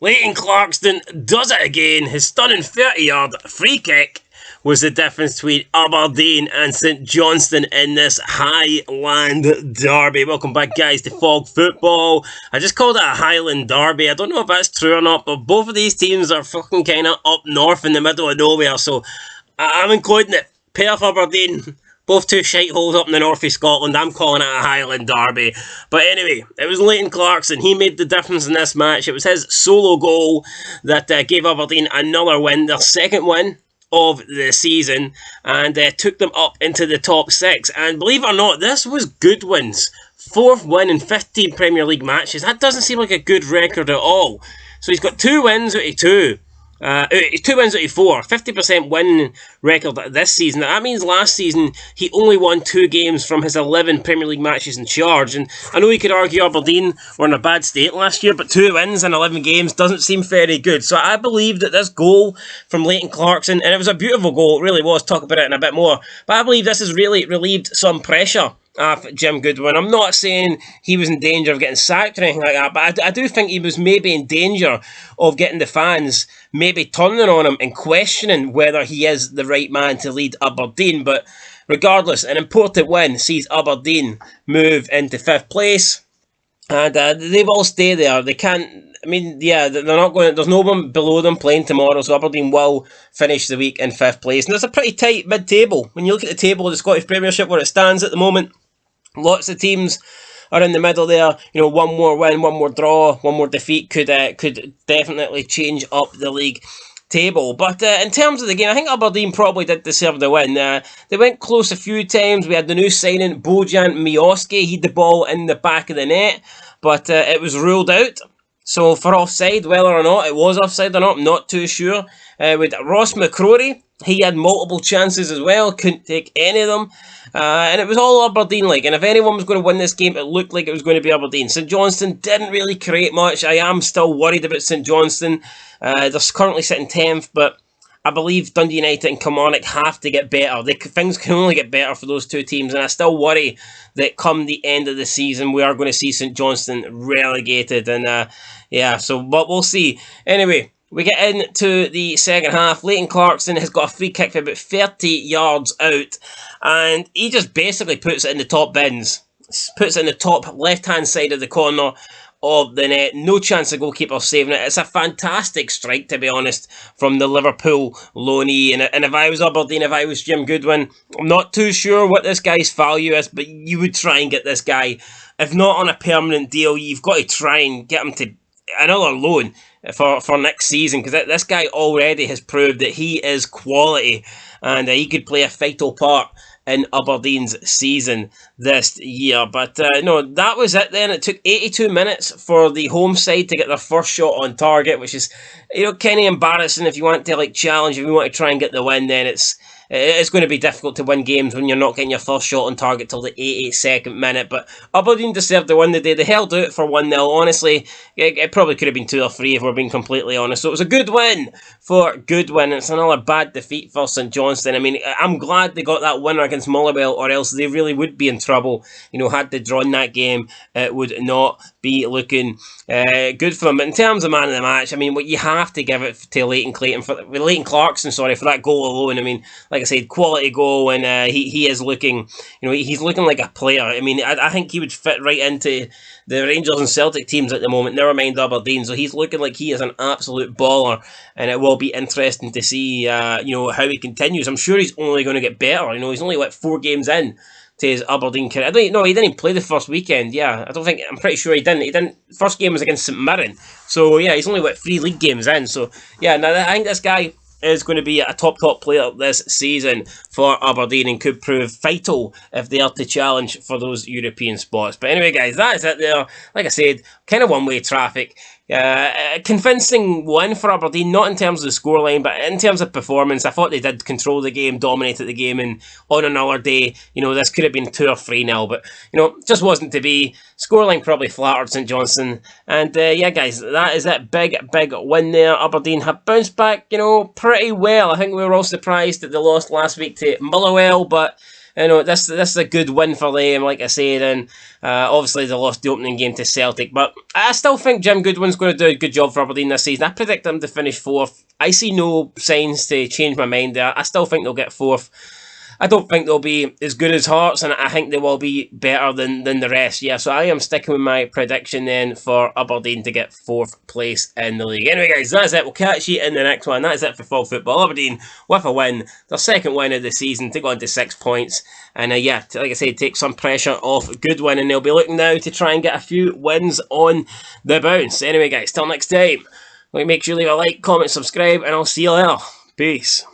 Leighton Clarkson does it again. His stunning 30-yard free kick was the difference between Aberdeen and St Johnstone in this Highland derby. Welcome back, guys, to Fog Football. I just called it a Highland derby. I don't know if that's true or not, but both of these teams are fucking kind of up north in the middle of nowhere, so I'm including it. Perth, Aberdeen, both two shiteholes up in the north of Scotland. I'm calling it a Highland derby. But anyway, it was Leighton Clarkson. He made the difference in this match. It was his solo goal that gave Aberdeen another win, their second win of the season, and took them up into the top six. And believe it or not, this was Goodwin's fourth win in 15 Premier League matches. That doesn't seem like a good record at all. So he's got 2 wins out of 2. 2 wins out of 4, 50% win record this season. That means last season he only won 2 games from his 11 Premier League matches in charge. And I know you could argue Aberdeen were in a bad state last year, but 2 wins in 11 games doesn't seem very good. So I believe that this goal from Leighton Clarkson, and it was a beautiful goal, it really was, talk about it in a bit more, but I believe this has really relieved some pressure off Jim Goodwin. I'm not saying he was in danger of getting sacked or anything like that, but I do think he was maybe in danger of getting the fans maybe turning on him and questioning whether he is the right man to lead Aberdeen. But regardless, an important win sees Aberdeen move into 5th place, and they've all stayed there. They can't, I mean, yeah, they're not going. There's no one below them playing tomorrow, so Aberdeen will finish the week in 5th place. And it's a pretty tight mid-table. When you look at the table of the Scottish Premiership where it stands at the moment, lots of teams are in the middle there. You know, one more win, one more draw, one more defeat could definitely change up the league table. But in terms of the game, I think Aberdeen probably did deserve the win. They went close a few times. We had the new signing, Bojan Miovski. He had the ball in the back of the net, but it was ruled out. So for offside, whether or not it was offside or not, I'm not too sure. With Ross McCrory, he had multiple chances as well, couldn't take any of them. And it was all Aberdeen-like. And if anyone was going to win this game, it looked like it was going to be Aberdeen. St Johnstone didn't really create much. I am still worried about St Johnstone. They're currently sitting 10th, but I believe Dundee United and Kilmarnock have to get better. Things can only get better for those two teams, and I still worry that come the end of the season, we are going to see St Johnstone relegated. And but we'll see. Anyway, we get into the second half. Leighton Clarkson has got a free kick from about 30 yards out, and he just basically puts it in the top bins. Puts it in the top left-hand side of the corner of the net. No chance the goalkeeper saving it. It's a fantastic strike, to be honest, from the Liverpool loanee. And if I was Aberdeen, if I was Jim Goodwin, I'm not too sure what this guy's value is, but you would try and get this guy. If not on a permanent deal, you've got to try and get him to another loan for next season, because this guy already has proved that he is quality, and he could play a vital part in Aberdeen's season this year. But no, that was it then. It took 82 minutes for the home side to get their first shot on target, which is, kind of embarrassing. If you want to challenge, if you want to try and get the win, then it's going to be difficult to win games when you're not getting your first shot on target till the 82nd minute. But Aberdeen deserved to win the day. They held out for 1-0. Honestly, it probably could have been 2 or 3 if we're being completely honest. So it was a good win for Goodwin. It's another bad defeat for St Johnstone. I mean, I'm glad they got that winner against Motherwell, or else they really would be in trouble. Had they drawn that game, it would not be looking good for them. But in terms of man of the match, I mean, what you have to give it to Leighton Clarkson, for that goal alone. I mean, like I said, quality goal, and he is looking, he's looking like a player. I mean, I think he would fit right into the Rangers and Celtic teams at the moment, never mind Aberdeen. So he's looking like he is an absolute baller, and it will be interesting to see, how he continues. I'm sure he's only going to get better. He's only 4 games in to his Aberdeen career. He didn't even play the first weekend. I'm pretty sure he didn't. First game was against St Mirren. So yeah, he's only 3 league games in. So yeah, now I think this guy is going to be a top player this season for Aberdeen, and could prove vital if they are to challenge for those European spots. But anyway, guys, that is it there. Like I said, kind of one-way traffic. Convincing win for Aberdeen, not in terms of the scoreline, but in terms of performance. I thought they did control the game, dominated the game, and on another day, this could have been 2 or 3-0, but just wasn't to be. Scoreline probably flattered St Johnstone, and yeah, guys, that is it. Big win there. Aberdeen have bounced back, pretty well. I think we were all surprised that they lost last week to Motherwell, but you know, this is a good win for them, like I said, and obviously they lost the opening game to Celtic, but I still think Jim Goodwin's going to do a good job for Aberdeen this season. I predict them to finish 4th. I see no signs to change my mind there. I still think they'll get 4th. I don't think they'll be as good as Hearts, and I think they will be better than the rest. Yeah, so I am sticking with my prediction then for Aberdeen to get 4th place in the league. Anyway, guys, that's it. We'll catch you in the next one. That's it for Fall Football. Aberdeen with a win, their second win of the season, to go on to 6 points. And yeah, like I said, take some pressure off Goodwin, and they'll be looking now to try and get a few wins on the bounce. Anyway, guys, till next time, make sure you leave a like, comment, subscribe, and I'll see you later. Peace.